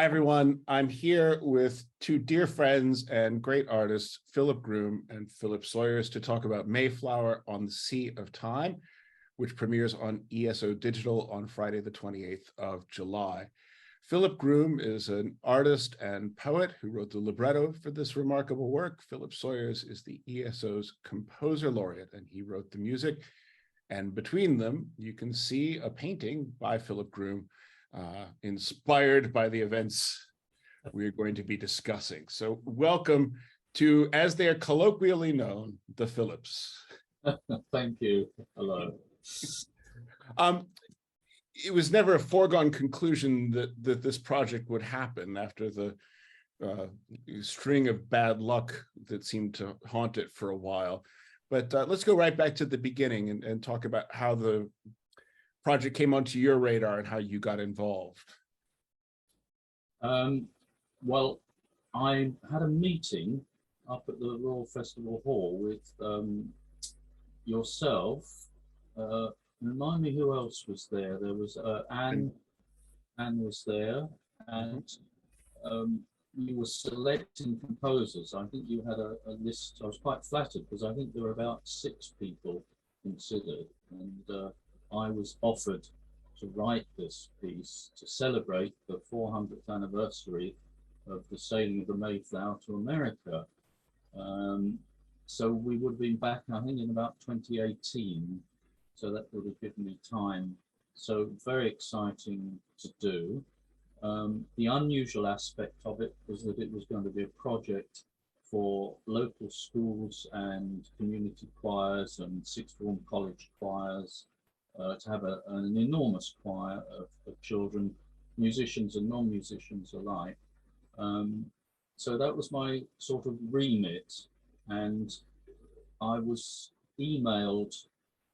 everyone. I'm here with two dear friends and great artists, Philip Groom and Philip Sawyers, to talk about Mayflower on the Sea of Time, which premieres on ESO Digital on Friday, the 28th of July. Philip Groom is an artist and poet who wrote the libretto for this remarkable work. Philip Sawyers is the ESO's composer laureate, and he wrote the music. And between them, you can see a painting by Philip Groom, inspired by the events we're going to be discussing. So welcome to, as they are colloquially known, the Philips. Thank you. Hello. It was never a foregone conclusion that this project would happen after the string of bad luck that seemed to haunt it for a while. But let's go right back to the beginning and talk about how the project came onto your radar and how you got involved. Well, I had a meeting up at the Royal Festival Hall with yourself. Remind me who else was there. There was Anne was there, and you were selecting composers. I think you had a list. I was quite flattered because I think there were about 6 people considered, and I was offered to write this piece to celebrate the 400th anniversary of the sailing of the Mayflower to America. So we would have been back, I think, in about 2018. So that would have given me time. So very exciting to do. The unusual aspect of it was that it was going to be a project for local schools and community choirs and sixth form college choirs, to have an enormous choir of children, musicians and non-musicians alike. So that was my sort of remit, and I was emailed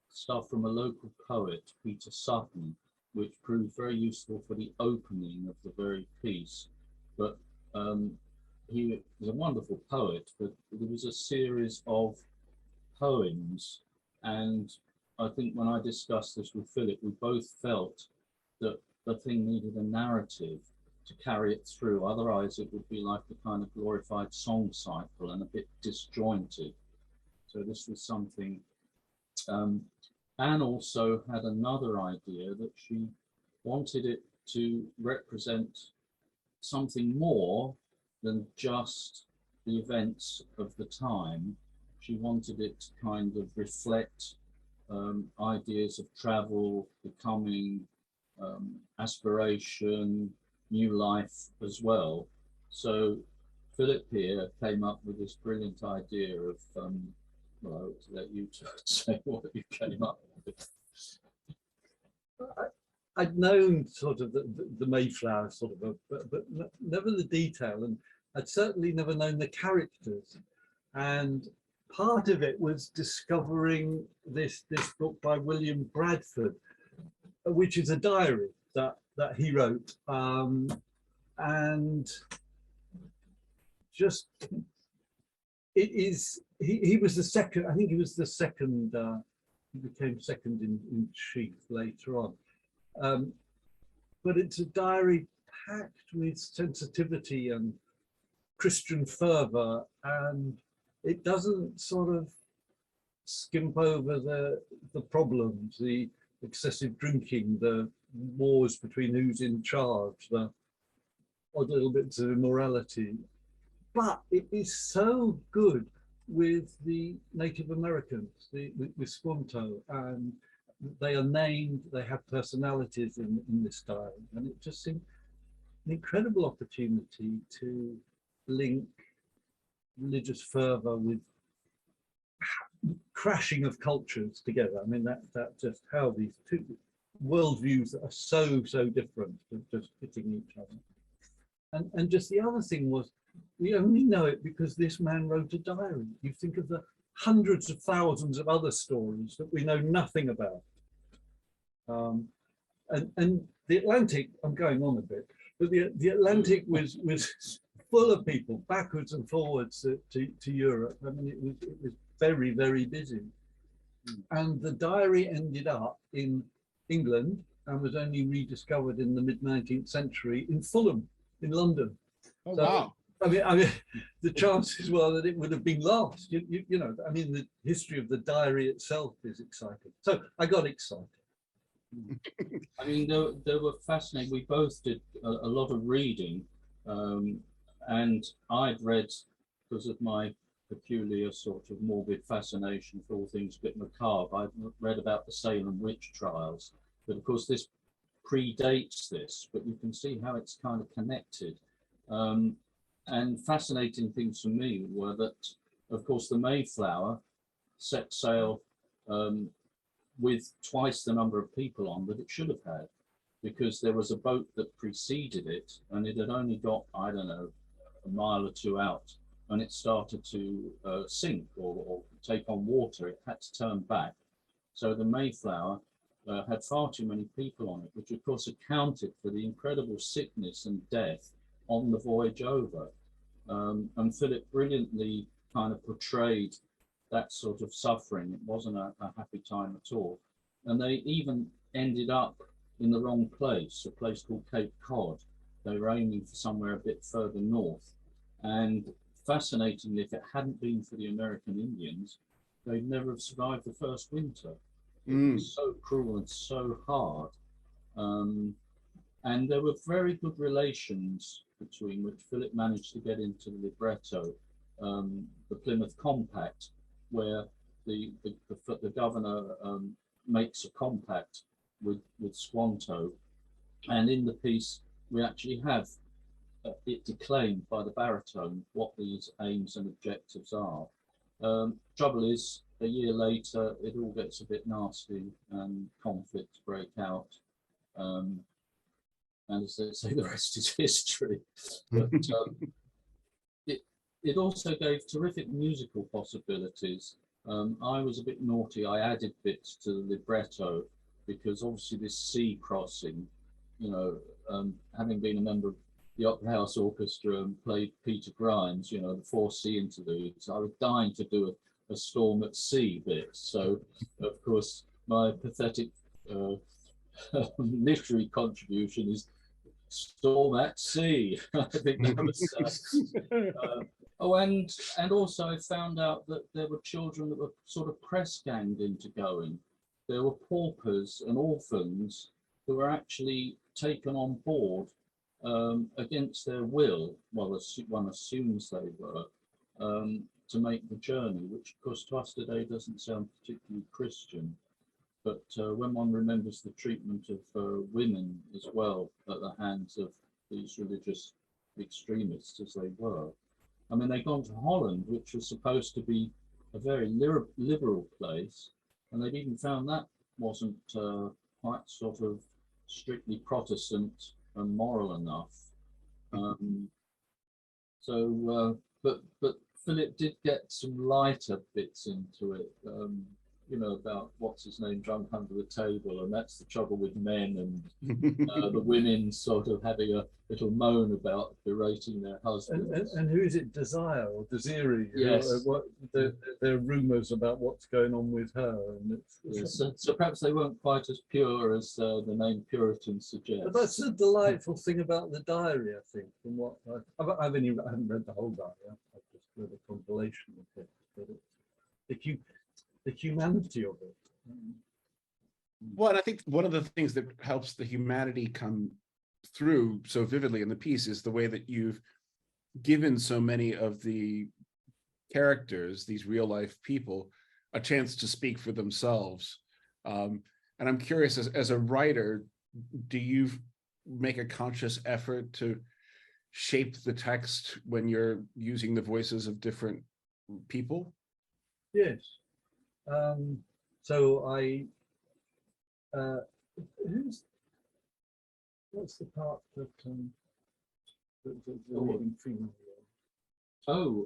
stuff from a local poet, Peter Sutton, which proved very useful for the opening of the very piece. But he was a wonderful poet, but there was a series of poems, and I think when I discussed this with Philip, we both felt that the thing needed a narrative to carry it through. Otherwise, it would be like a kind of glorified song cycle and a bit disjointed. So this was something. Anne also had another idea that she wanted it to represent something more than just the events of the time. She wanted it to kind of reflect ideas of travel, becoming, aspiration, new life as well. So Philip here came up with this brilliant idea of, well, I'll let you say what you came up with. I'd known sort of the Mayflower sort of, but never the detail, and I'd certainly never known the characters. And part of it was discovering this book by William Bradford, which is a diary that he wrote, and just it is. He was the second. I think he was the second. He became second in chief later on. But it's a diary packed with sensitivity and Christian fervor, and it doesn't sort of skimp over the problems, the excessive drinking, the wars between who's in charge, the odd little bits of immorality. But it is so good with the Native Americans, with Squanto, and they are named, they have personalities in this diary, and it just seemed an incredible opportunity to link religious fervor with crashing of cultures together. I mean, that just how these two worldviews that are so different just hitting each other. And just the other thing was, we only know it because this man wrote a diary. You think of the hundreds of thousands of other stories that we know nothing about. And the Atlantic, I'm going on a bit, but the Atlantic was full of people backwards and forwards to Europe. I mean, it was very busy. And the diary ended up in England and was only rediscovered in the mid-19th century in Fulham, in London. Oh, So, wow. I mean, the chances were that it would have been lost. You know, I mean, the history of the diary itself is exciting. So I got excited. I mean, they were fascinating. We both did a lot of reading, and I'd read, because of my peculiar sort of morbid fascination for all things a bit macabre, I'd read about the Salem witch trials. But of course, this predates this, but you can see how it's kind of connected. And fascinating things for me were that, of course, the Mayflower set sail with twice the number of people on that it should have had, because there was a boat that preceded it and it had only got, I don't know, a mile or two out, and it started to sink or take on water. It had to turn back. So the Mayflower had far too many people on it, which of course accounted for the incredible sickness and death on the voyage over. And Philip brilliantly kind of portrayed that sort of suffering. It wasn't a happy time at all. And they even ended up in the wrong place, a place called Cape Cod. They were aiming for somewhere a bit further north. And fascinatingly, if it hadn't been for the American Indians, they'd never have survived the first winter. It was so cruel and so hard. And there were very good relations between which Philip managed to get into the libretto, the Plymouth Compact, where the governor makes a compact with Squanto, and in the piece we actually have it declaimed by the baritone what these aims and objectives are. Trouble is, a year later, it all gets a bit nasty and conflicts break out. And as they say, the rest is history. But it also gave terrific musical possibilities. I was a bit naughty. I added bits to the libretto because obviously this sea crossing, you know, having been a member of the Opera House Orchestra and played Peter Grimes, you know, the four sea interludes, I was dying to do a storm at sea bit. So, of course, my pathetic literary contribution is storm at sea. I think that was. Oh, and also I found out that there were children that were sort of press ganged into going. There were paupers and orphans who were actually taken on board against their will. Well, one assumes they were, to make the journey, which of course to us today doesn't sound particularly Christian. But when one remembers the treatment of women as well at the hands of these religious extremists as they were, I mean, they'd gone to Holland, which was supposed to be a very liberal place, and they'd even found that wasn't quite sort of strictly Protestant and moral enough. But Philip did get some lighter bits into it. You know, about what's his name drunk under the table, and that's the trouble with men, and the women sort of having a little moan about berating their husbands. And who is it, Desire or Desiree? Yes. There are rumours about what's going on with her, and yes. So perhaps they weren't quite as pure as the name Puritan suggests. But that's the delightful thing about the diary, I think. From what I haven't read the whole diary. I've just read a compilation of it, but the humanity of it. Well, and I think one of the things that helps the humanity come through so vividly in the piece is the way that you've given so many of the characters, these real life people, a chance to speak for themselves. And I'm curious, as a writer, do you make a conscious effort to shape the text when you're using the voices of different people? Yes. So what's the part that the living female? Oh,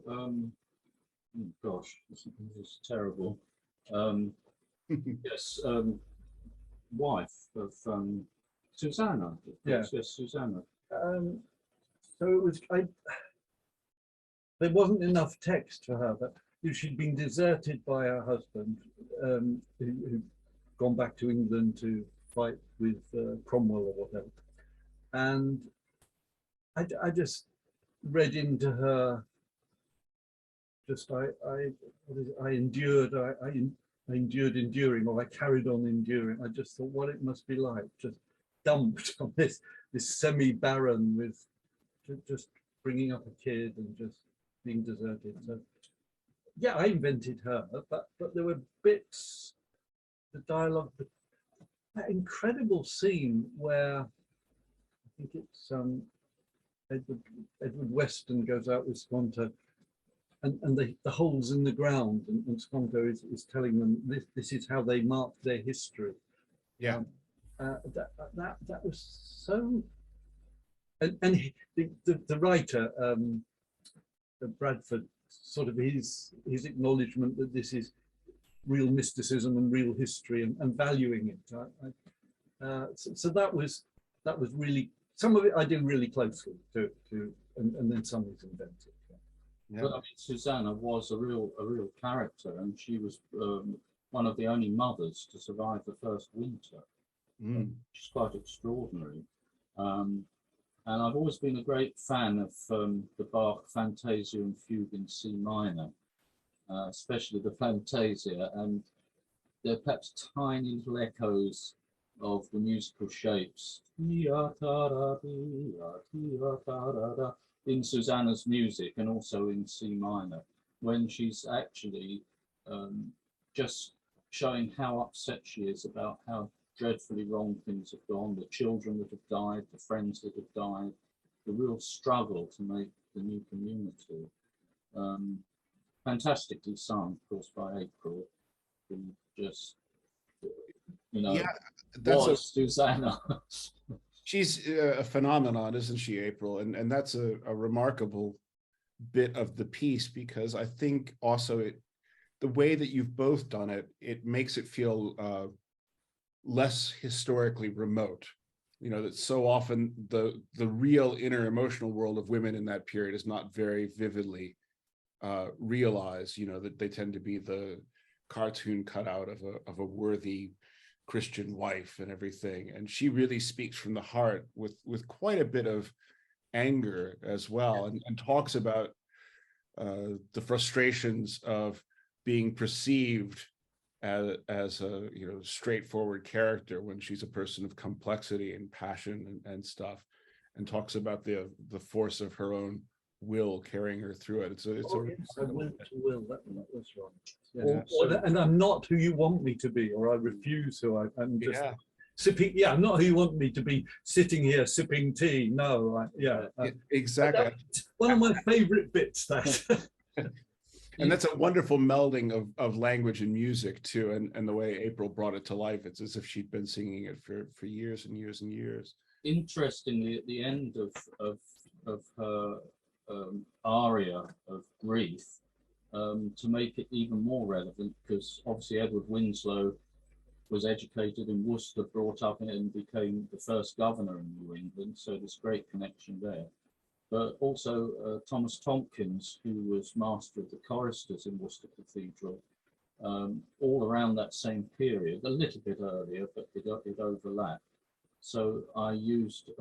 gosh, this is terrible. Yes, wife of Susanna. Yeah. Yes, Susanna. So it was. There wasn't enough text for her, but she'd been deserted by her husband, who'd gone back to England to fight with Cromwell or whatever, and I just read into her. Just I endured. I endured enduring, or I carried on enduring. I just thought what it must be like, just dumped on this semi-barren with just bringing up a kid and just being deserted. So yeah, I invented her, but there were bits, the dialogue, that incredible scene where I think it's Edward Weston goes out with Squanto, and the holes in the ground, and Squanto is telling them this is how they mark their history. Yeah. That was so, and the writer Bradford, sort of his acknowledgement that this is real mysticism and real history, and valuing it. So that was really, some of it I do really closely to and then some is invented. Yeah. But I mean, Susanna was a real character, and she was one of the only mothers to survive the first winter. Which is quite extraordinary. And I've always been a great fan of the Bach Fantasia and Fugue in C minor, especially the Fantasia, and there are perhaps tiny little echoes of the musical shapes in Susanna's music, and also in C minor, when she's actually just showing how upset she is about how dreadfully wrong things have gone, the children that have died, the friends that have died, the real struggle to make the new community. Fantastically sung, of course, by April, who just, you know, Yeah, that's Susanna. She's a phenomenon, isn't she, April? And that's a remarkable bit of the piece, because I think also the way that you've both done it, it makes it feel less historically remote. You know, that so often the real inner emotional world of women in that period is not very vividly realized. You know, that they tend to be the cartoon cutout of a worthy Christian wife and everything, and she really speaks from the heart with quite a bit of anger as well, and talks about the frustrations of being perceived as a, you know, straightforward character when she's a person of complexity and passion and stuff, and talks about the force of her own will carrying her through it. It's a will. That was right. Yeah. And I'm not who you want me to be, or I refuse who I'm just sipping. Yeah, I'm not who you want me to be, sitting here sipping tea. No, exactly. One of my favorite bits. That. And that's a wonderful melding of language and music too, and the way April brought it to life. It's as if she'd been singing it for years and years and years. Interestingly, at the end of her aria of grief, to make it even more relevant, because obviously Edward Winslow was educated in Worcester, brought up in it, and became the first governor in New England, so there's great connection there. But also Thomas Tompkins, who was master of the choristers in Worcester Cathedral, all around that same period, a little bit earlier, but it overlapped. So I used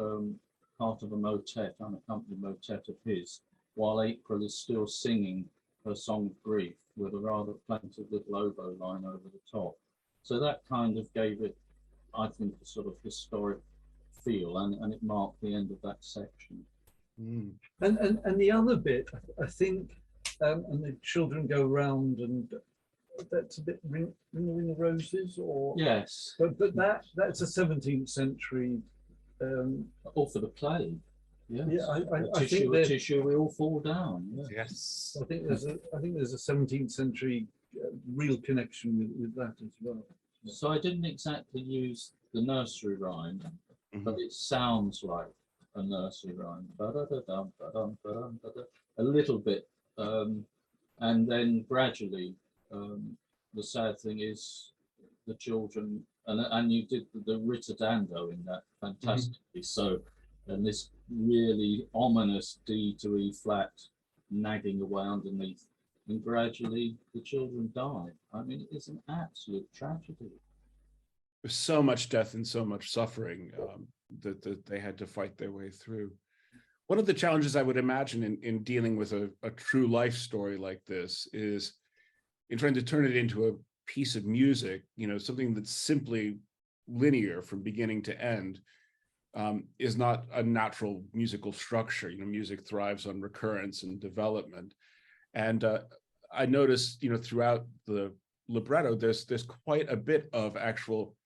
part of a motet, unaccompanied motet of his, while April is still singing her song of grief with a rather plaintive little oboe line over the top. So that kind of gave it, I think, a sort of historic feel, and it marked the end of that section. And the other bit, I think, and the children go round, and that's a bit ring the roses, or yes, but that's a 17th century. Or for the plague. Yes. Yeah, I think the tissue we all fall down. Yes. I think there's a 17th century real connection with that as well. So I didn't exactly use the nursery rhyme, but it sounds like a nursery rhyme. A little bit, and then gradually, the sad thing is the children, and you did the ritardando in that fantastically. So, and this really ominous D to E flat nagging away underneath, and gradually the children die. I mean, it's an absolute tragedy. There's so much death and so much suffering that they had to fight their way through. One of the challenges I would imagine in dealing with a true life story like this is in trying to turn it into a piece of music, something that's simply linear from beginning to end, is not a natural musical structure. Music thrives on recurrence and development. And I noticed, throughout the libretto, there's quite a bit of actual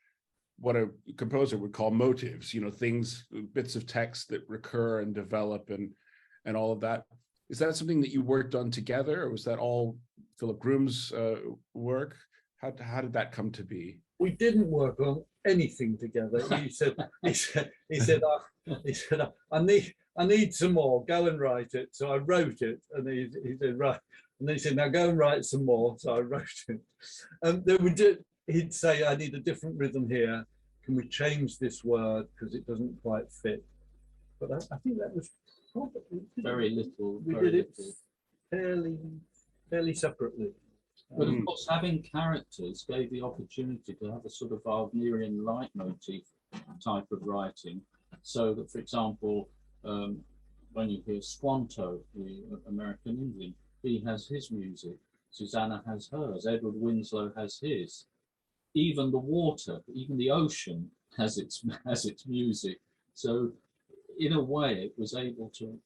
what a composer would call motives, things, bits of text that recur and develop and all of that. Is that something that you worked on together, or was that all Philip Groom's work? How did that come to be? We didn't work on anything together. He said, I need some more, go and write it. So I wrote it, and he said, right. And then he said, now go and write some more. So I wrote it. He'd say, I need a different rhythm here. Can we change this word because it doesn't quite fit? But I think that was probably very little. We did it fairly separately. But of course, having characters gave the opportunity to have a sort of Wagnerian leitmotif type of writing. So that, for example, when you hear Squanto, the American Indian, he has his music, Susanna has hers, Edward Winslow has his. Even the water, even the ocean has its music. So in a way, it was able to,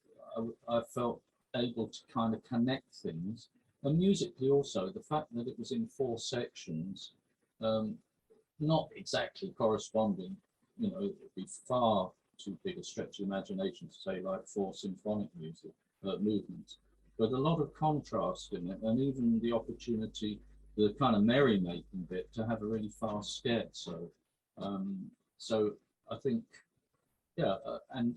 I felt able to kind of connect things. And musically also, the fact that it was in 4 sections, not exactly corresponding, it would be far too big a stretch of imagination to say like 4 symphonic music movements, but a lot of contrast in it, and even the opportunity, the kind of merrymaking bit, to have a really fast scherzo. So I think, yeah, and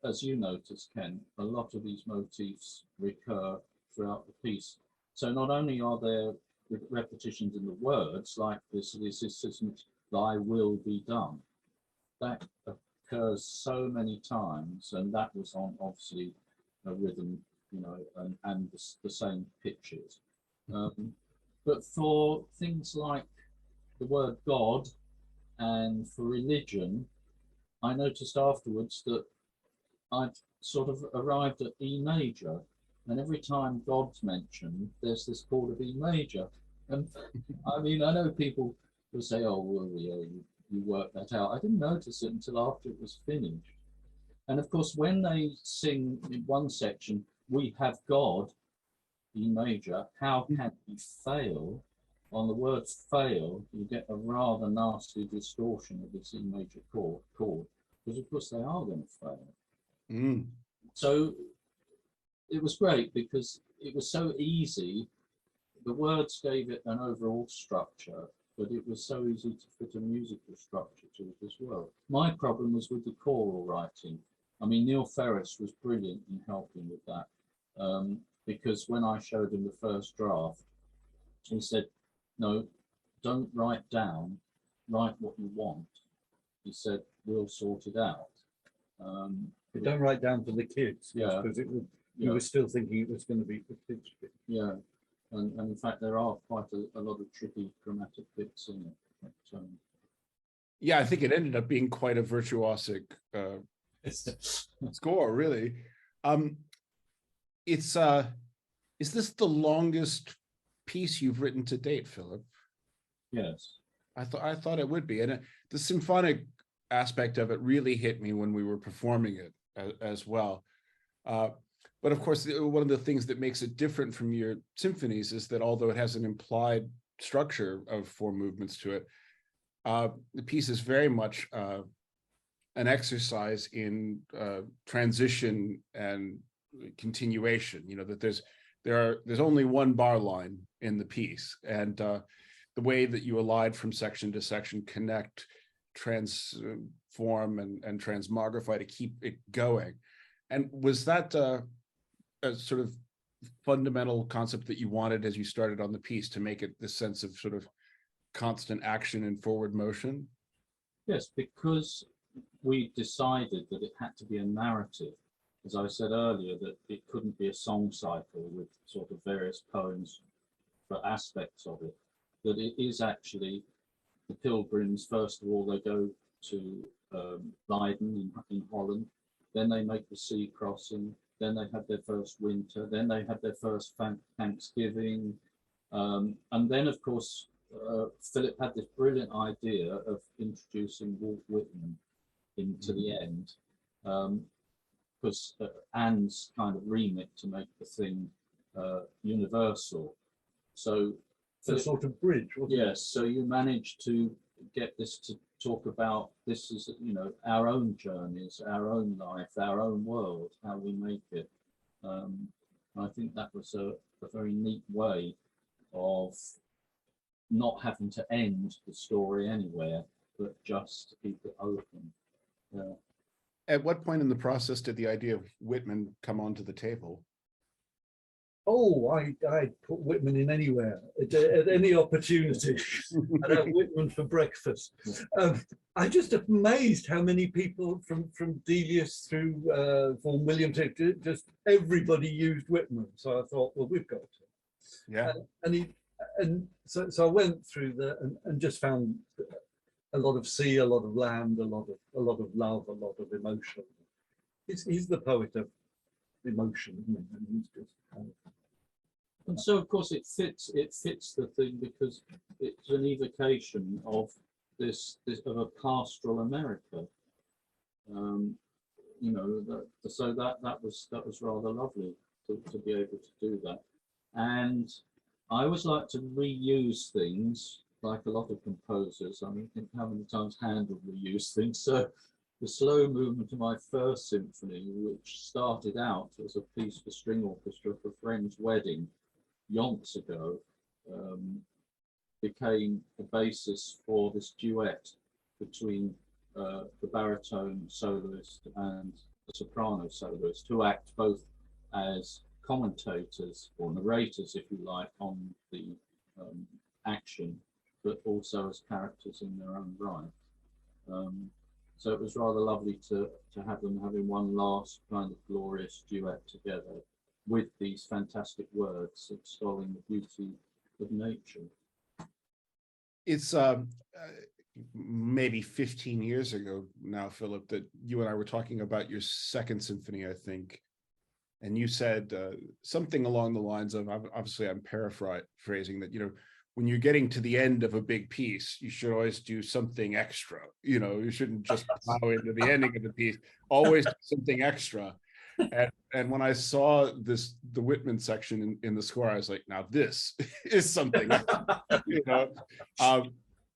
as you noticed, Ken, a lot of these motifs recur throughout the piece. So not only are there repetitions in the words, like this insistence, "Thy will be done," that occurs so many times, and that was on obviously a rhythm, and the same pitches. But for things like the word God and for religion, I noticed afterwards that I'd sort of arrived at E major, and every time God's mentioned, there's this chord of E major. And I mean, I know people will say, oh, well, yeah, you worked that out. I didn't notice it until after it was finished. And of course, when they sing in one section, we have God, E major, how can he fail? On the word fail, you get a rather nasty distortion of this E major chord, because of course they are going to fail. Mm. So it was great because it was so easy. The words gave it an overall structure, but it was so easy to fit a musical structure to it as well. My problem was with the choral writing. I mean, Neil Ferris was brilliant in helping with that, because when I showed him the first draft, he said, no, don't write down, write what you want. He said, we'll sort it out. But don't write down for the kids, yeah, because you were still thinking it was going to be for kids. Yeah, and in fact, there are quite a lot of tricky dramatic bits in it. But, yeah, I think it ended up being quite a virtuosic score, really. Is this the longest piece you've written to date, Philip? yes. I thought it would be, and the symphonic aspect of it really hit me when we were performing it as well. But of course, one of the things that makes it different from your symphonies is that although it has an implied structure of 4 movements to it, the piece is very much an exercise in transition and continuation. That there's only one bar line in the piece, and the way that you allied from section to section connect, transform, and transmogrify to keep it going. And was that a sort of fundamental concept that you wanted as you started on the piece, to make it this sense of sort of constant action and forward motion? Yes, because we decided that it had to be a narrative. As I said earlier, that it couldn't be a song cycle with sort of various poems for aspects of it. That it is actually the pilgrims. First of all, they go to Leiden in Holland. then they make the sea crossing, then they have their first winter, then they have their first Thanksgiving, and then of course Philip had this brilliant idea of introducing Walt Whitman into the end, because Anne's kind of remit to make the thing universal. So It's a sort of bridge, wasn't it? yes, so you managed to get this to talk about this is, you know, our own journeys, our own life, our own world, how we make it. I think that was a very neat way of not having to end the story anywhere, but just to keep it open. At what point in the process did the idea of Whitman come onto the table? Oh, I put Whitman in anywhere at any opportunity. I'd have Whitman for breakfast. I'm just amazed how many people from Delius through Vaughan Williams, just everybody used Whitman. So I thought, well, we've got to. Yeah. So I went through and just found a lot of sea, a lot of land, a lot of love, a lot of emotion. He's the poet of emotion, isn't he? And he's just And so, of course, it fits the thing because it's an evocation of this of a pastoral America. You know, so that was rather lovely to be able to do that. And I always like to reuse things, like a lot of composers. I mean, think how many times Handel reused things. So the slow movement of my first symphony, which started out as a piece for string orchestra for a friend's wedding yonks ago, became the basis for this duet between the baritone soloist and the soprano soloist, who act both as commentators or narrators, if you like, on the action, but also as characters in their own right. So it was rather lovely to have them having one last kind of glorious duet together with these fantastic words extolling the beauty of nature. It's maybe 15 years ago now, Philip, that you and I were talking about your second symphony, I think. And you said something along the lines of, obviously I'm paraphrasing, that, you know, when you're getting to the end of a big piece, you should always do something extra. You know, you shouldn't just plow into the ending of the piece, always do something extra. And when I saw the Whitman section in the score, I was like, now this is something, you know.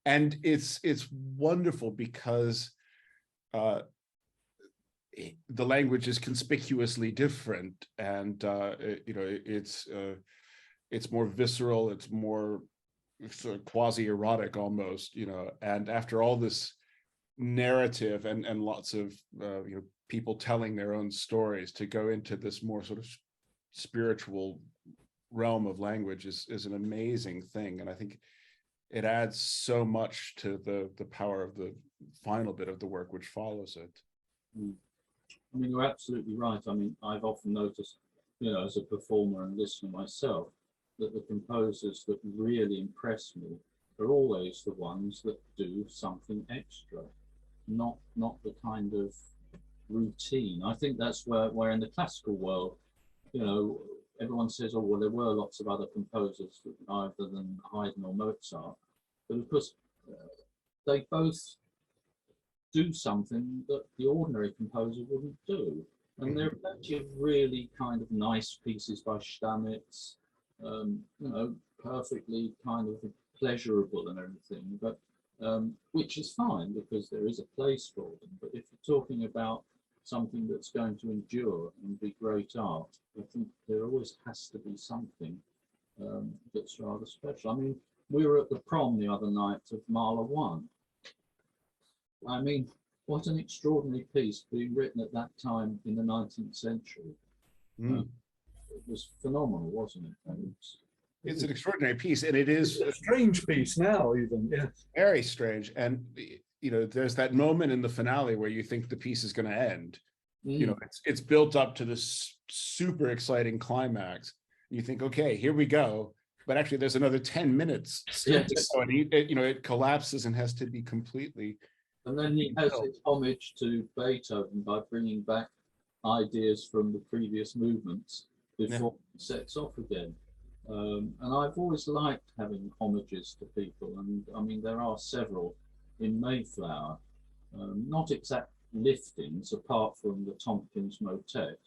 And it's wonderful because the language is conspicuously different, and you know, it's more visceral, it's more sort of quasi-erotic almost, you know. And after all this narrative and lots of you know, people telling their own stories, to go into this more sort of spiritual realm of language is an amazing thing. And I think it adds so much to the power of the final bit of the work which follows it. I mean, you're absolutely right. I mean, I've often noticed, you know, as a performer and listener myself, that the composers that really impress me are always the ones that do something extra, not the kind of routine. I think that's where in the classical world, you know, everyone says, oh, well, there were lots of other composers other than Haydn or Mozart, but of course they both do something that the ordinary composer wouldn't do. And there are plenty of really kind of nice pieces by Stamitz, you know, perfectly kind of pleasurable and everything, but which is fine because there is a place for them. But if you're talking about something that's going to endure and be great art, I think there always has to be something that's rather special. I mean, we were at the prom the other night of Mahler 1. I mean, what an extraordinary piece being written at that time in the 19th century. It was phenomenal, wasn't it? It's an extraordinary piece, and it is a strange piece now, even. Yeah, very strange. And you know, there's that moment in the finale where you think the piece is going to end. You know, it's built up to this super exciting climax. You think, okay, here we go. But actually, there's another 10 minutes still to go, and you know, it collapses and has to be completely. And then he has his homage to Beethoven by bringing back ideas from the previous movements before it sets off again. And I've always liked having homages to people, and I mean there are several in Mayflower, not exact liftings apart from the Tompkins motet,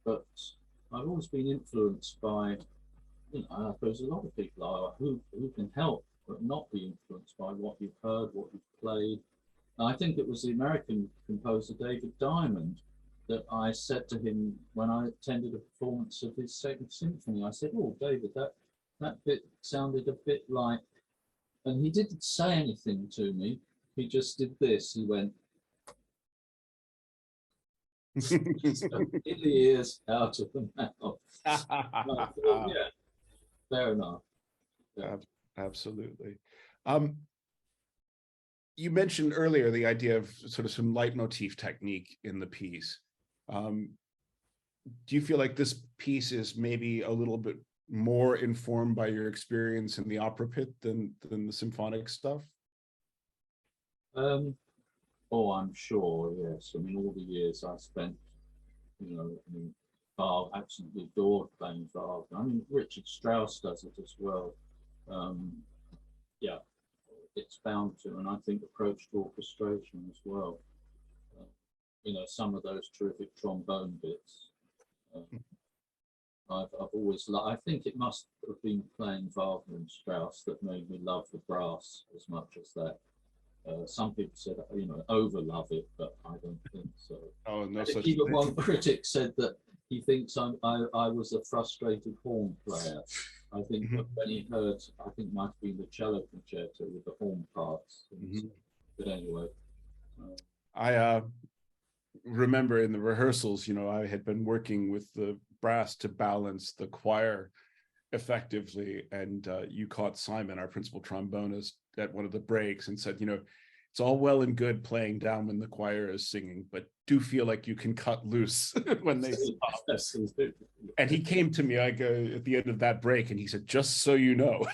but I've always been influenced by, you know, I suppose a lot of people are who can help but not be influenced by what you've heard, what you've played. And I think it was the American composer David Diamond that I said to him when I attended a performance of his Second Symphony. I said, "Oh, David, that bit sounded a bit like," and he didn't say anything to me. He just did this. He went so in the ears, out of the mouth. I thought, yeah, fair enough. Yeah. Absolutely. You mentioned earlier the idea of sort of some leitmotif technique in the piece. Do you feel like this piece is maybe a little bit more informed by your experience in the opera pit than the symphonic stuff? Oh, I'm sure, yes. I mean, all the years I spent, you know, I mean, absolutely adored playing Wagner. I mean, Richard Strauss does it as well. Yeah, it's bound to, and I think approach to orchestration as well. You know, some of those terrific trombone bits. I've always I think it must have been playing Wagner and Strauss that made me love the brass as much as that. Some people said, you know, overlove it, but I don't think so. Oh, no such Even thing. one critic said that he thinks I was a frustrated horn player. I think that when he heard, I think it might have been the cello concerto with the horn parts. But anyway. I remember in the rehearsals, you know, I had been working with the brass to balance the choir effectively, and you caught Simon, our principal trombonist, at one of the breaks and said, you know, it's all well and good playing down when the choir is singing, but do feel like you can cut loose when they stop. And he came to me, I go at the end of that break, and he said, just so you know,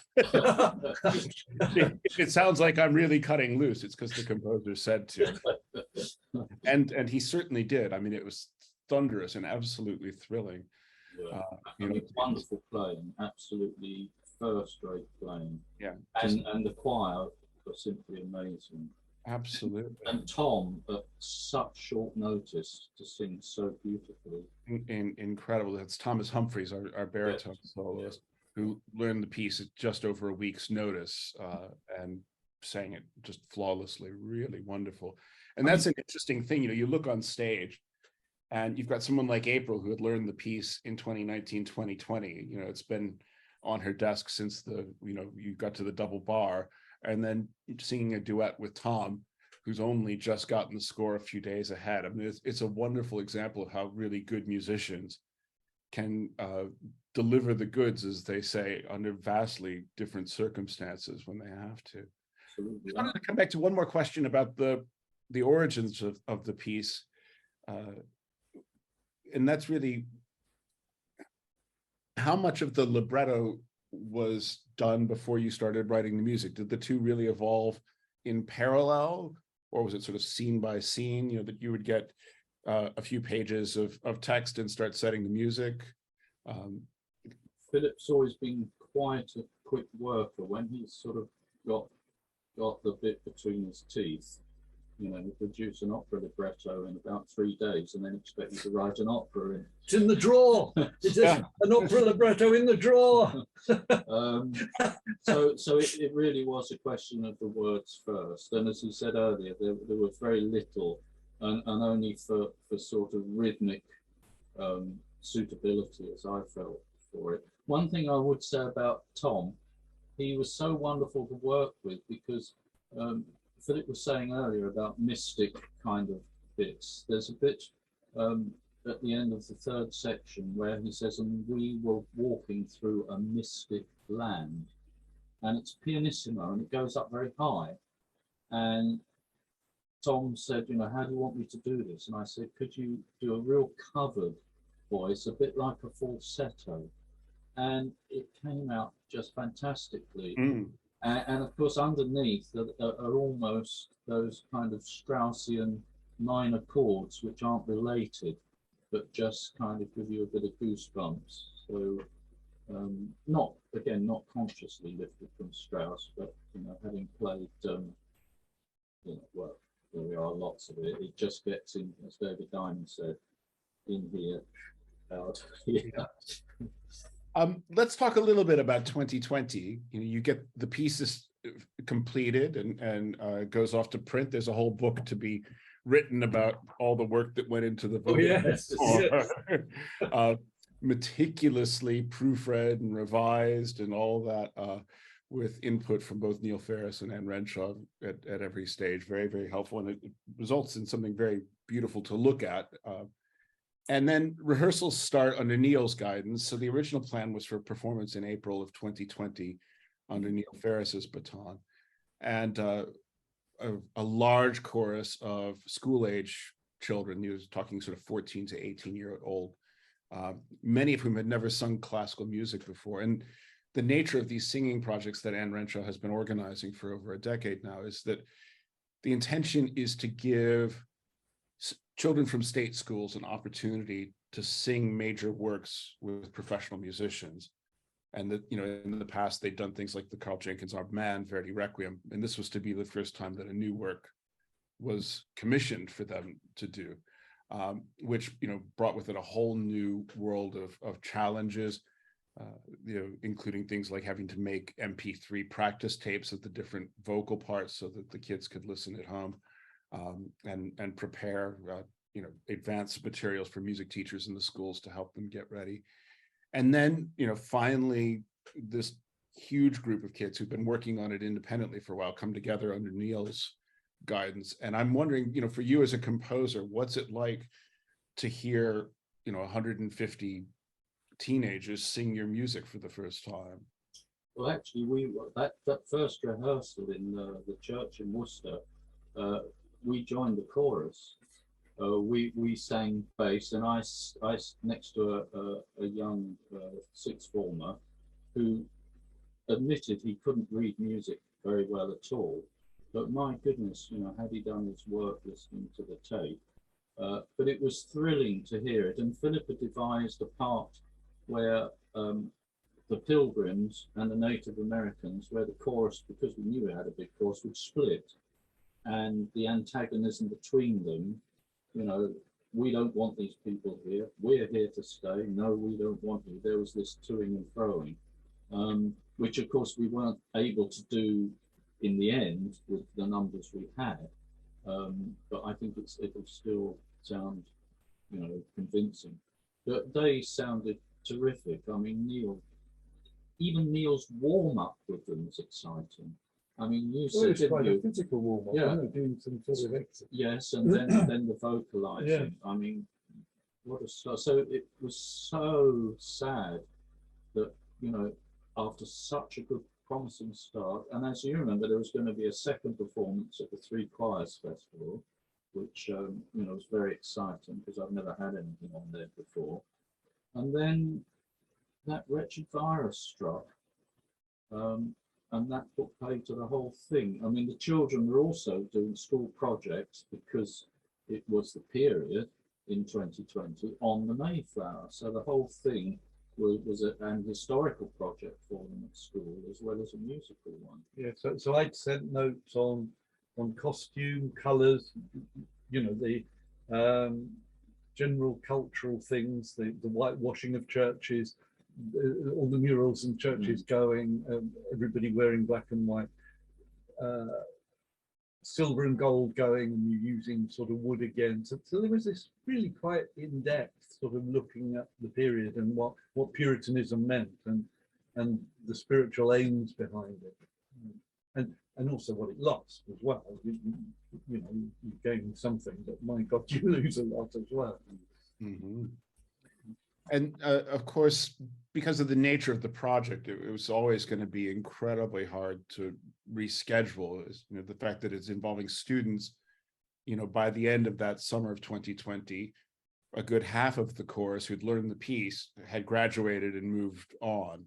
it sounds like I'm really cutting loose. It's because the composer said to. And he certainly did. I mean, it was thunderous and absolutely thrilling. Yeah. I mean, wonderful playing, absolutely first-rate playing. Yeah, and the choir was simply amazing. Absolutely. And Tom, at such short notice, to sing so beautifully. Incredible. That's Thomas Humphreys, our baritone soloist, who learned the piece at just over a week's notice and sang it just flawlessly. Really wonderful. And that's an interesting thing. You know, you look on stage and you've got someone like April who had learned the piece in 2019, 2020. You know, it's been on her desk since you got to the double bar, and then singing a duet with Tom, who's only just gotten the score a few days ahead. I mean, it's a wonderful example of how really good musicians can deliver the goods, as they say, under vastly different circumstances when they have to. Absolutely. I wanted to come back to one more question about the origins of the piece. And that's really how much of the libretto was done before you started writing the music? Did the two really evolve in parallel, or was it sort of scene by scene, you know, that you would get a few pages of text and start setting the music? Philip's always been quite a quick worker. When he's sort of got the bit between his teeth, you know, he produced an opera libretto in about 3 days and then expected to write an opera in. It's in the drawer. It's an opera libretto in the drawer. So it really was a question of the words first. And as you said earlier, there was very little and only for sort of rhythmic suitability, as I felt for it. One thing I would say about Tom, he was so wonderful to work with because Philip was saying earlier about mystic kind of bits. There's a bit at the end of the third section where he says, and we were walking through a mystic land. And it's pianissimo and it goes up very high. And Tom said, you know, how do you want me to do this? And I said, could you do a real covered voice, a bit like a falsetto? And it came out just fantastically. And of course, underneath are almost those kind of Straussian minor chords which aren't related, but just kind of give you a bit of goosebumps. So not not consciously lifted from Strauss, but having played well, there are lots of it. It just gets in, as David Diamond said, in here, out here. Let's talk a little bit about 2020. You get the pieces completed and goes off to print. There's a whole book to be written about all the work that went into the vocal meticulously proofread and revised and all that, with input from both Neil Ferris and Anne Renshaw at every stage. Very, very helpful, and it results in something very beautiful to look at. And then rehearsals start under Neil's guidance. So the original plan was for performance in April of 2020 under Neil Ferris's baton. And a large chorus of school-age children, he was talking sort of 14 to 18-year-old, many of whom had never sung classical music before. And the nature of these singing projects that Anne Renshaw has been organizing for over a decade now is that the intention is to give children from state schools an opportunity to sing major works with professional musicians. And that, in the past, they'd done things like the Carl Jenkins Armed Man, Verdi Requiem, and this was to be the first time that a new work was commissioned for them to do, which, brought with it a whole new world of challenges, including things like having to make MP3 practice tapes of the different vocal parts so that the kids could listen at home. And prepare, advanced materials for music teachers in the schools to help them get ready. And then, finally, this huge group of kids who've been working on it independently for a while come together under Neil's guidance. And I'm wondering, for you as a composer, what's it like to hear, 150 teenagers sing your music for the first time? Well, actually, that first rehearsal in the church in Worcester, we joined the chorus. We sang bass, and I next to a young sixth former who admitted he couldn't read music very well at all. But my goodness, had he done his work listening to the tape? But it was thrilling to hear it. And Philippa devised a part where the Pilgrims and the Native Americans, where the chorus, because we knew it had a big chorus, would split. And the antagonism between them, we don't want these people here. We're here to stay. No, we don't want you. There was this toing and froing, which of course we weren't able to do in the end with the numbers we had. But I think it'll still sound, convincing. But they sounded terrific. I mean, even Neil's warm up with them was exciting. I mean, you said, it's quite a physical warm up, doing some sort of exit. Yes, and then the vocalizing. Yeah. I mean, what a start. So it was so sad that, after such a good, promising start, and as you remember, there was going to be a second performance at the Three Choirs Festival, which, was very exciting because I've never had anything on there before. And then that wretched virus struck. And that put pay to the whole thing. I mean, the children were also doing school projects because it was the period in 2020 on the Mayflower. So the whole thing was an historical project for them at school as well as a musical one. Yeah, so I'd sent notes on costume, colours, the general cultural things, the whitewashing of churches, all the murals in churches going, everybody wearing black and white, silver and gold going, and you using sort of wood again. So there was this really quite in-depth sort of looking at the period and what Puritanism meant and the spiritual aims behind it, and also what it lost as well. You gain something, but my God, you lose a lot as well. Mm-hmm. And of course, because of the nature of the project, it was always going to be incredibly hard to reschedule. The fact that it's involving students, by the end of that summer of 2020, a good half of the chorus who'd learned the piece had graduated and moved on.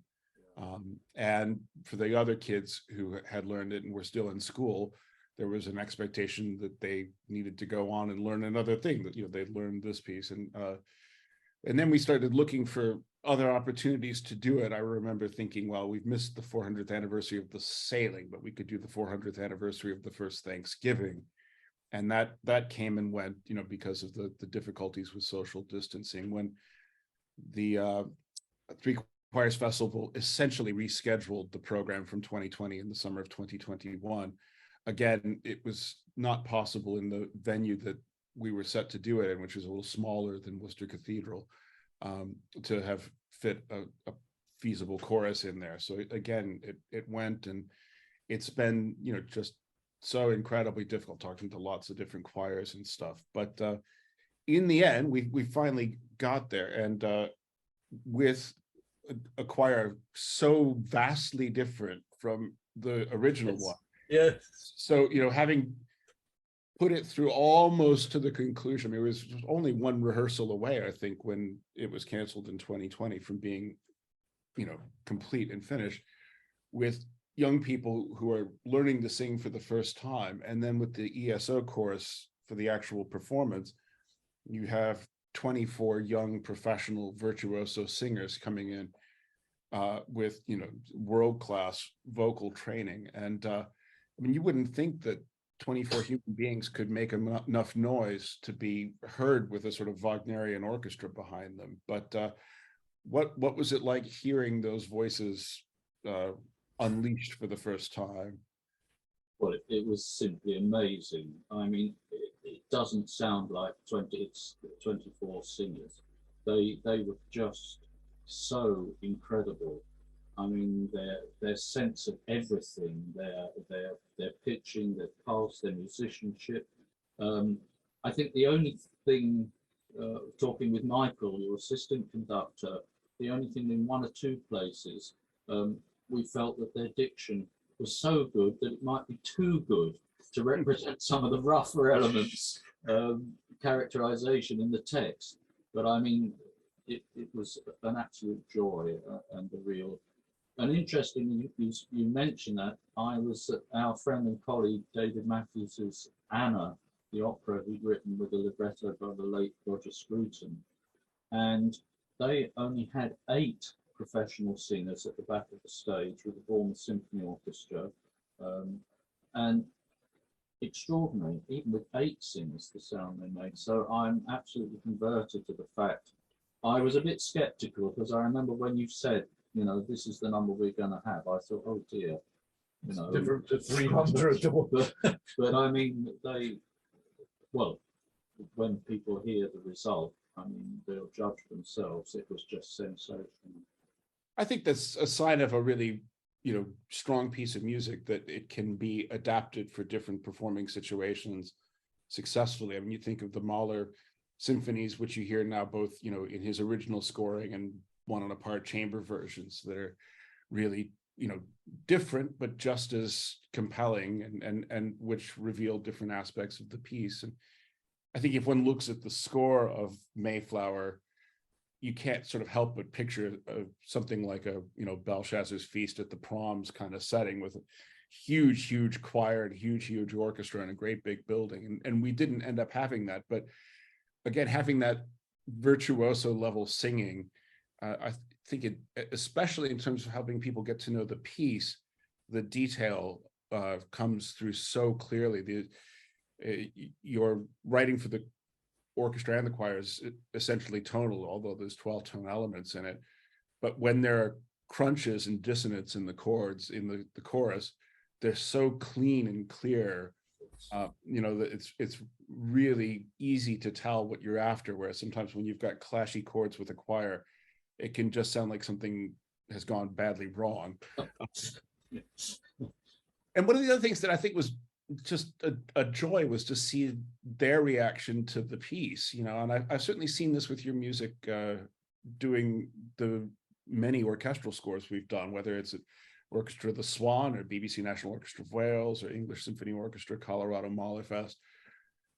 And for the other kids who had learned it and were still in school, there was an expectation that they needed to go on and learn another thing, that, they'd learned this piece. And then we started looking for other opportunities to do it. I remember thinking, well, we've missed the 400th anniversary of the sailing, but we could do the 400th anniversary of the first Thanksgiving. And that came and went, because of the difficulties with social distancing. When the Three Choirs Festival essentially rescheduled the program from 2020 in the summer of 2021, again, it was not possible in the venue that we were set to do it in, which was a little smaller than Worcester Cathedral, to have fit a feasible chorus in there. So again, it went, and it's been, just so incredibly difficult, talking to lots of different choirs and stuff. But in the end, we finally got there, and with a choir so vastly different from the original one. Yeah. So, having put it through almost to the conclusion, it was only one rehearsal away, I think, when it was canceled in 2020 from being, complete and finished, with young people who are learning to sing for the first time. And then with the ESO chorus for the actual performance, you have 24 young professional virtuoso singers coming in with, world-class vocal training. And you wouldn't think that 24 human beings could make enough noise to be heard with a sort of Wagnerian orchestra behind them. But what was it like hearing those voices unleashed for the first time? Well, it was simply amazing. I mean, it doesn't sound like 24 singers. They were just so incredible. I mean, their sense of everything, their pitching, their pulse, their musicianship. I think the only thing, talking with Michael, your assistant conductor, the only thing in one or two places, we felt that their diction was so good that it might be too good to represent some of the rougher elements, characterization in the text. But I mean, it was an absolute joy and a real. And interestingly, you mentioned that I was at our friend and colleague David Matthews's Anna, the opera he'd written with a libretto by the late Roger Scruton, and they only had 8 professional singers at the back of the stage with the Bournemouth Symphony Orchestra, and extraordinary, even with 8 singers, the sound they made. So I'm absolutely converted to the fact. I was a bit skeptical because I remember when you said, this is the number we're going to have, I thought, oh dear, Different to 300. but I mean, when people hear the result, I mean, they'll judge themselves. It was just sensational. I think that's a sign of a really, strong piece of music, that it can be adapted for different performing situations successfully. I mean, you think of the Mahler symphonies, which you hear now both, in his original scoring and one on a part chamber versions that are really, different, but just as compelling, and which reveal different aspects of the piece. And I think if one looks at the score of Mayflower, you can't sort of help but picture something like a, Belshazzar's Feast at the Proms kind of setting, with a huge choir and huge orchestra and a great big building. And we didn't end up having that. But again, having that virtuoso level singing, I think it, especially in terms of helping people get to know the piece, the detail comes through so clearly. You're writing for the orchestra and the choir is essentially tonal, although there's 12 tone elements in it. But when there are crunches and dissonance in the chords in the chorus, they're so clean and clear, that it's really easy to tell what you're after. Whereas sometimes when you've got clashy chords with a choir, it can just sound like something has gone badly wrong. And one of the other things that I think was just a joy was to see their reaction to the piece, and I've certainly seen this with your music, doing the many orchestral scores we've done, whether it's at Orchestra of the Swan or BBC National Orchestra of Wales or English Symphony Orchestra, Colorado Mahlerfest.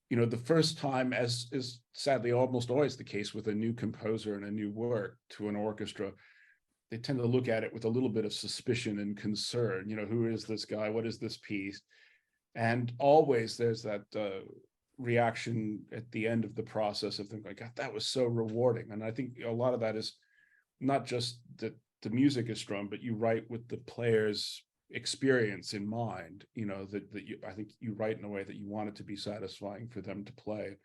The first time, as is sadly almost always the case with a new composer and a new work to an orchestra, they tend to look at it with a little bit of suspicion and concern. Who is this guy? What is this piece? And always there's that reaction at the end of the process of thinking, God, that was so rewarding. And I think a lot of that is not just that the music is strong, but you write with the player's experience in mind, I think you write in a way that you want it to be satisfying for them to play.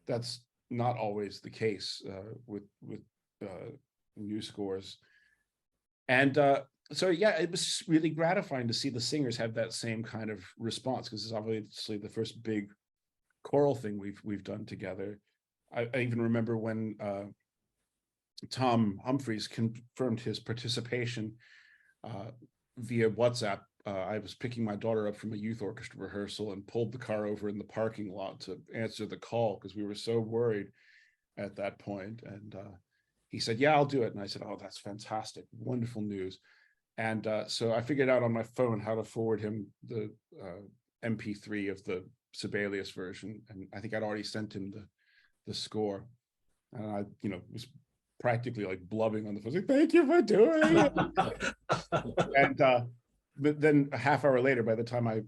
That's not always the case with new scores. And so, yeah, it was really gratifying to see the singers have that same kind of response, because it's obviously the first big choral thing we've done together. I even remember when Tom Humphreys confirmed his participation via WhatsApp. I was picking my daughter up from a youth orchestra rehearsal and pulled the car over in the parking lot to answer the call because we were so worried at that point. And he said, "Yeah, I'll do it." And I said, "Oh, that's fantastic. Wonderful news." And so I figured out on my phone how to forward him the MP3 of the Sibelius version. And I think I'd already sent him the score. And I, was practically like blubbing on the phone, like, "Thank you for doing it." And but then a half hour later, by the time I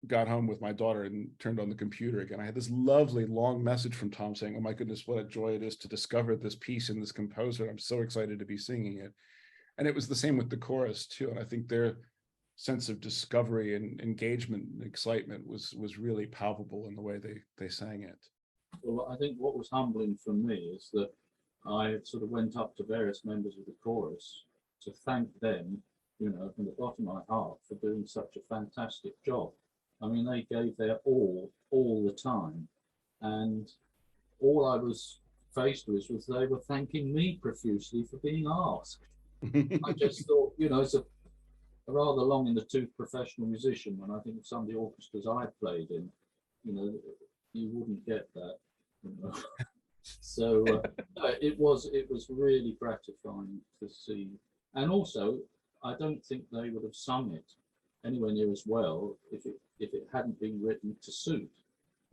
got home with my daughter and turned on the computer again, I had this lovely long message from Tom saying, "Oh my goodness, what a joy it is to discover this piece in this composer. I'm so excited to be singing it." And it was the same with the chorus too. And I think their sense of discovery and engagement and excitement was really palpable in the way they sang it. Well, I think what was humbling for me is that I sort of went up to various members of the chorus to thank them, from the bottom of my heart, for doing such a fantastic job. I mean, they gave their all the time, and all I was faced with was they were thanking me profusely for being asked. I just thought, it's a rather long in the tooth professional musician when I think of some of the orchestras I played in, you wouldn't get that. So it was really gratifying to see. And also, I don't think they would have sung it anywhere near as well if it hadn't been written to suit.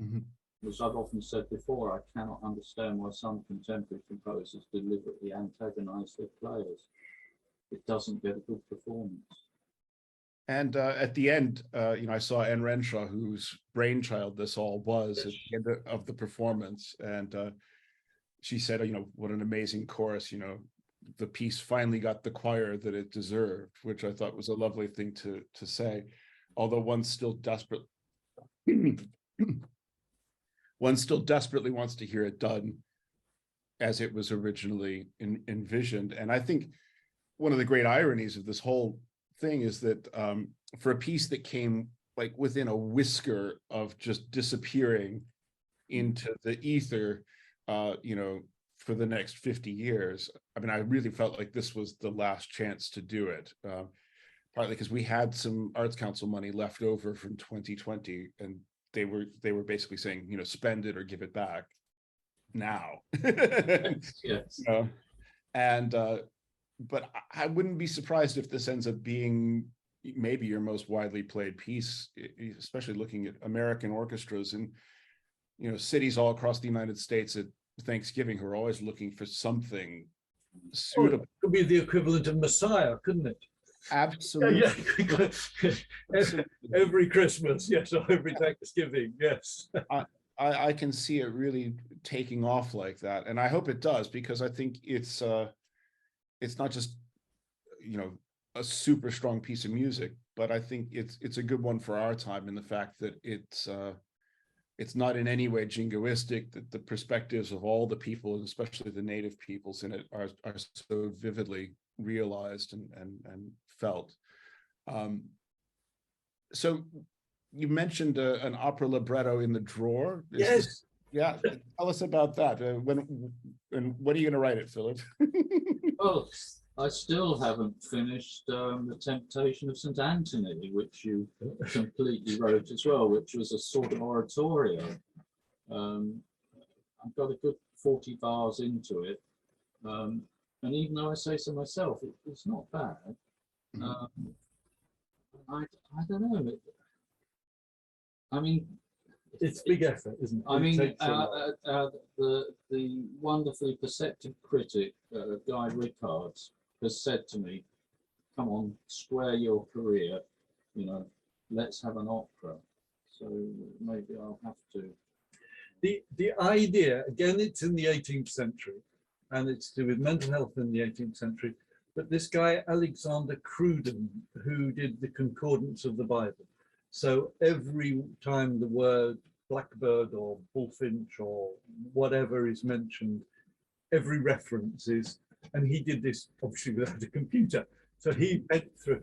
Mm-hmm. As I've often said before, I cannot understand why some contemporary composers deliberately antagonize their players. It doesn't get a good performance. And at the end, I saw Anne Renshaw, whose brainchild this all was, at the end of the performance. And she said, what an amazing chorus, the piece finally got the choir that it deserved, which I thought was a lovely thing to say. Although one still desperately wants to hear it done as it was originally envisioned. And I think one of the great ironies of this whole thing is that for a piece that came like within a whisker of just disappearing into the ether, for the next 50 years, I mean, I really felt like this was the last chance to do it, partly because we had some Arts Council money left over from 2020, and they were basically saying, spend it or give it back now. Yes. And but I wouldn't be surprised if this ends up being maybe your most widely played piece, especially looking at American orchestras and cities all across the United States at Thanksgiving who are always looking for something suitable. It could be the equivalent of Messiah, couldn't it? Absolutely. Yeah. Every Christmas, yes, or every Thanksgiving, yes. I can see it really taking off like that, and I hope it does, because I think it's not just a super strong piece of music, but I think it's a good one for our time in the fact that it's not in any way jingoistic, that the perspectives of all the people, and especially the native peoples in it, are so vividly realized and felt. So you mentioned an opera libretto in the drawer. Yes. Yeah, tell us about that. When are you going to write it, Philip? Well, I still haven't finished The Temptation of St. Anthony, which you completely wrote as well, which was a sort of oratorio. I've got a good 40 bars into it. And even though I say so myself, it's not bad. I don't know. I mean, it's big effort, isn't it? I mean, the wonderfully perceptive critic, Guy Rickards, has said to me, "Come on, square your career, let's have an opera." so maybe I'll have to. The idea, again, it's in the 18th century, and it's to do with mental health in the 18th century. But this guy, Alexander Cruden, who did the concordance of the Bible. So every time the word blackbird or bullfinch or whatever is mentioned, every reference is, and he did this obviously without a computer. So he went through,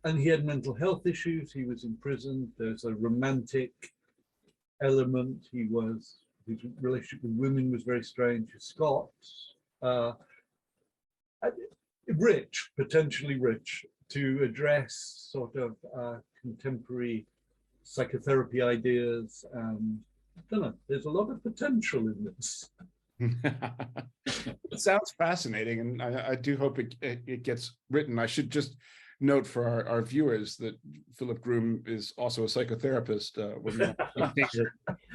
and he had mental health issues. He was imprisoned. There's a romantic element. His relationship with women was very strange. Scots, rich, potentially rich, to address sort of contemporary psychotherapy ideas. I don't know, there's a lot of potential in this. It sounds fascinating, and I do hope it gets written. I should just note for our viewers that Philip Groom is also a psychotherapist when you're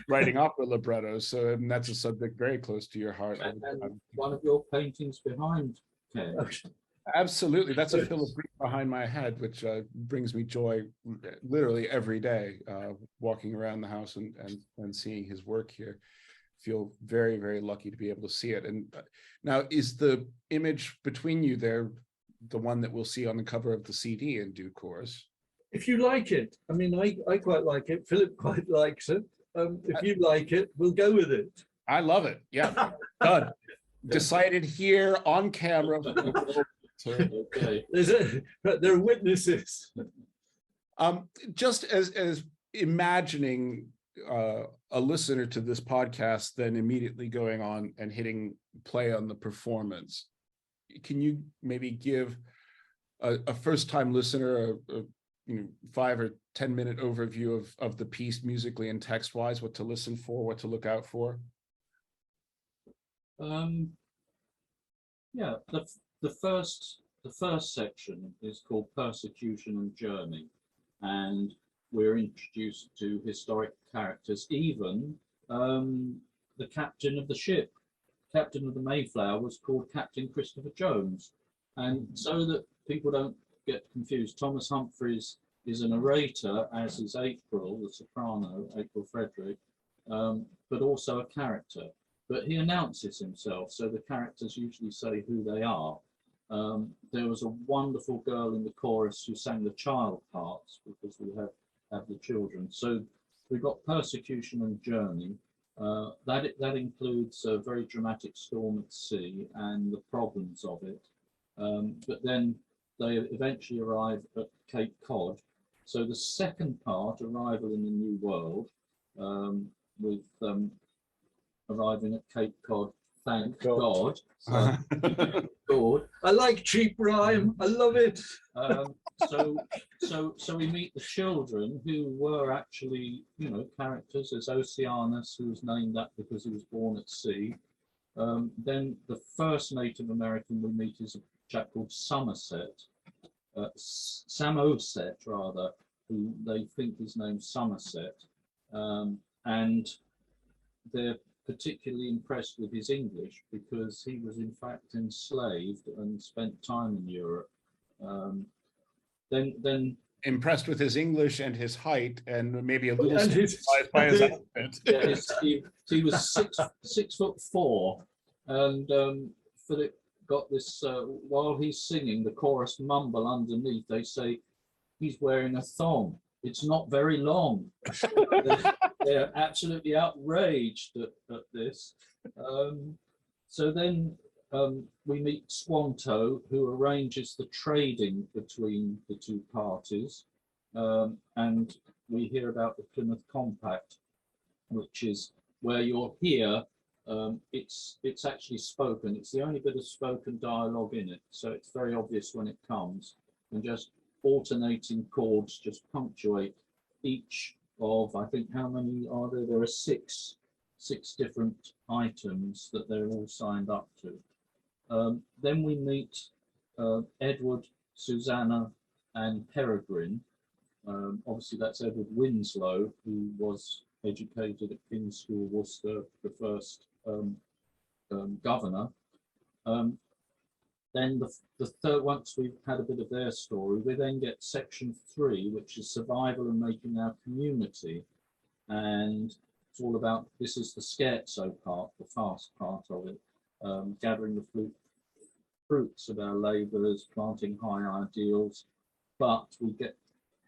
writing opera librettos, so and that's a subject very close to your heart. And one of your paintings behind, Ken. Absolutely, that's a Philip Groom behind my head, which brings me joy literally every day, walking around the house and seeing his work here. Feel very, very lucky to be able to see it. And now, is the image between you there the one that we'll see on the cover of the CD in due course? If you like it, I mean, I quite like it. Philip quite likes it. If you like it, we'll go with it. I love it. Yeah, done. Decided here on camera. Okay. There are witnesses. Just as imagining a listener to this podcast, then immediately going on and hitting play on the performance, can you maybe give a first-time listener a 5 or 10 minute overview of the piece musically and text-wise, what to listen for, what to look out for? Yeah, the first section is called Persecution and Journey, and we're introduced to historic characters, even the captain of the ship. Captain of the Mayflower was called Captain Christopher Jones. And so that people don't get confused, Thomas Humphreys is a narrator, as is April, the soprano, April Frederick, but also a character. But he announces himself, so the characters usually say who they are. There was a wonderful girl in the chorus who sang the child parts, because we have the children. So we've got Persecution and Journey. That includes a very dramatic storm at sea and the problems of it. But then they eventually arrive at Cape Cod. So the second part, Arrival in the New World, with arriving at Cape Cod, thank God. So, God. I like cheap rhyme. I love it. So we meet the children, who were actually, characters. There's Oceanus, who was named that because he was born at sea. Then the first Native American we meet is a chap called Samoset rather, who they think is named Somerset, and they're particularly impressed with his English because he was in fact enslaved and spent time in Europe. Then impressed with his English and his height, and maybe a little surprised by his outfit. Yeah, he was 6'4", and Philip got this. While he's singing, the chorus mumble underneath. They say he's wearing a thong. It's not very long. They're absolutely outraged at this. So then we meet Squanto, who arranges the trading between the two parties, and we hear about the Plymouth Compact, which is where you'll hear it's actually spoken. It's the only bit of spoken dialogue in it, so it's very obvious when it comes, and just alternating chords just punctuate each of, I think, how many are there? There are six different items that they're all signed up to. Then we meet Edward, Susanna, and Peregrine. Obviously, that's Edward Winslow, who was educated at King's School, Worcester, the first governor. then the third, once we've had a bit of their story, we then get section 3, which is survival and making our community. And it's all about, this is the scherzo part, the fast part of it, gathering the fruits of our labours, planting high ideals, but we get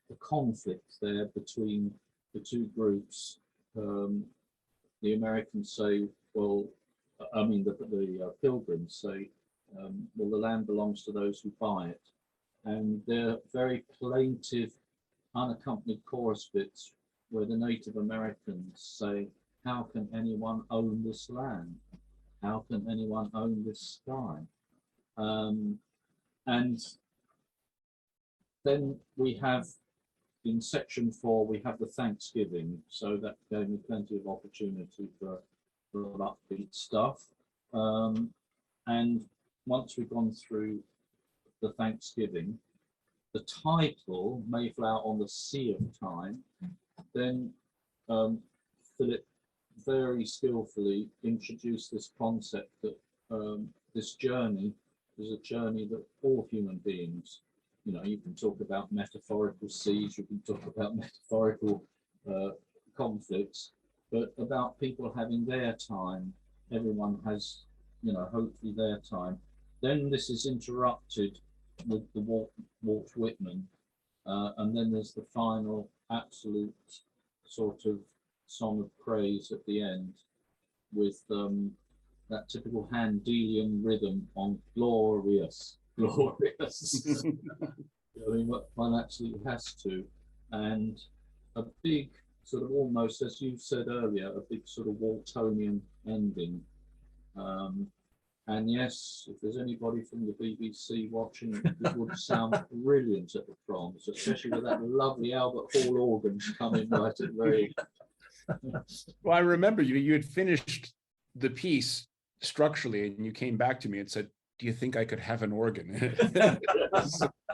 the conflict there between the two groups. The Americans say, well, I mean, the Pilgrims say, well, the land belongs to those who buy it. And they're very plaintive, unaccompanied chorus bits where the Native Americans say, how can anyone own this land? How can anyone own this sky? And then we have, in section 4, we have the Thanksgiving. So that gave me plenty of opportunity for upbeat stuff. And once we've gone through the Thanksgiving, the title, Mayflower on the Sea of Time, then Philip very skillfully introduced this concept that this journey is a journey that all human beings, you know, you can talk about metaphorical seas, you can talk about metaphorical conflicts, but about people having their time. Everyone has, you know, hopefully their time. Then this is interrupted with the Walt Whitman, and then there's the final absolute sort of song of praise at the end with that typical Handelian rhythm on glorious, glorious. I mean, one absolutely has to. And a big sort of, almost, as you said earlier, a big sort of Waltonian ending. And yes, if there's anybody from the BBC watching, it would sound brilliant at the proms, especially with that lovely Albert Hall organ coming right at the very. Well, I remember you had finished the piece structurally, and you came back to me and said, "Do you think I could have an organ?"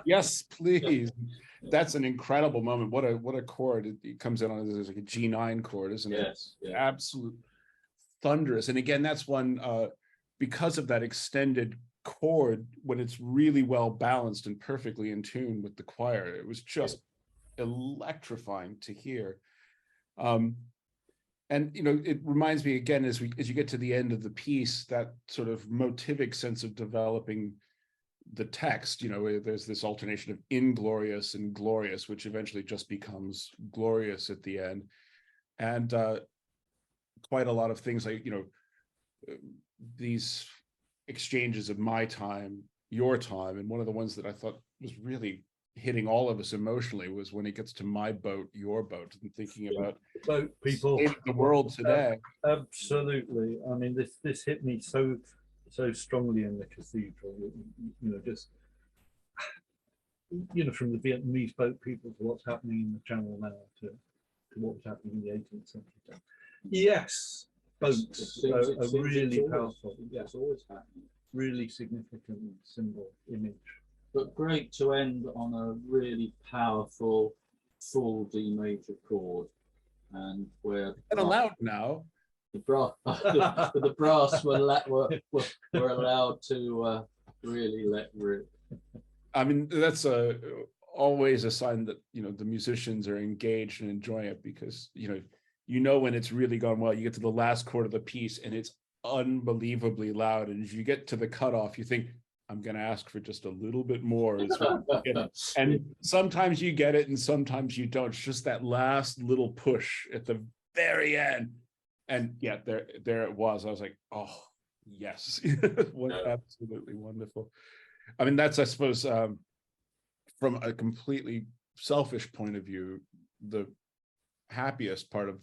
Yes, please. That's an incredible moment. What a chord it comes in on. There's like a G9 chord, isn't it? Yes, yeah. Absolute thunderous. And again, that's one because of that extended chord, when it's really well balanced and perfectly in tune with the choir, it was just electrifying to hear. And you know, it reminds me again, as you get to the end of the piece, that sort of motivic sense of developing the text. You know, there's this alternation of inglorious and glorious, which eventually just becomes glorious at the end. And quite a lot of things like, you know, these exchanges of my time, your time. And one of the ones that I thought was really hitting all of us emotionally was when it gets to my boat, your boat, and thinking about boat people, the world today. Absolutely. I mean, this hit me so strongly in the cathedral. You know, just, you know, from the Vietnamese boat people to what's happening in the Channel now to what was happening in the 18th century. Yes, boats are really powerful. Yeah, it's always happening. Really significant symbol, image. But great to end on a really powerful full D major chord, and where And allowed now. The brass, the brass were allowed to really let rip. I mean, that's always a sign that, you know, the musicians are engaged and enjoying it, because you know when it's really gone well. You get to the last chord of the piece and it's unbelievably loud, and as you get to the cutoff, you think, I'm going to ask for just a little bit more. And sometimes you get it and sometimes you don't. It's just that last little push at the very end. And yeah, there it was. I was like, oh, yes. Absolutely wonderful. I mean, that's, I suppose, from a completely selfish point of view, the happiest part of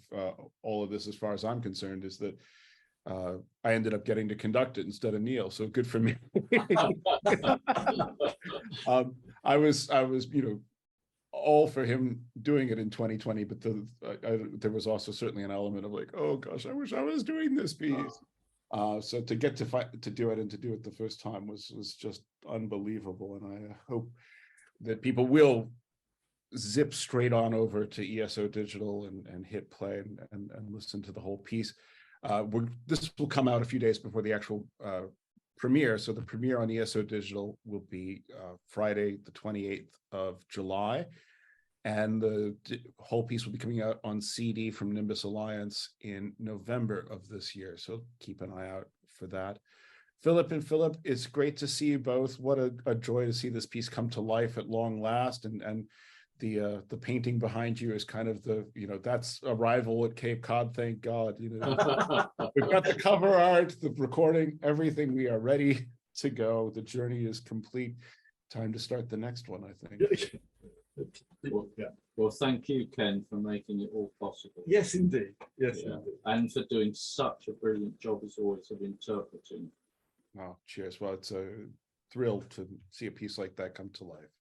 all of this, as far as I'm concerned, is that I ended up getting to conduct it instead of Neil, so good for me. I was, you know, all for him doing it in 2020, but there was also certainly an element of like, oh gosh, I wish I was doing this piece. So to get to do it and to do it the first time was just unbelievable, and I hope that people will zip straight on over to ESO Digital and hit play and listen to the whole piece. This will come out a few days before the actual premiere. So the premiere on ESO Digital will be Friday, the 28th of July. And the whole piece will be coming out on CD from Nimbus Alliance in November of this year. So keep an eye out for that. Philip and Philip, it's great to see you both. What a joy to see this piece come to life at long last. And the painting behind you is kind of the, that's Arrival at Cape Cod, thank God. We've got the cover art, the recording, everything. We are ready to go. The journey is complete. Time to start the next one, I think. Well, thank you, Ken, for making it all possible. Yes, indeed. Yes, Yeah. indeed. And for doing such a brilliant job as always of interpreting. Oh, cheers. Well, it's a thrill to see a piece like that come to life.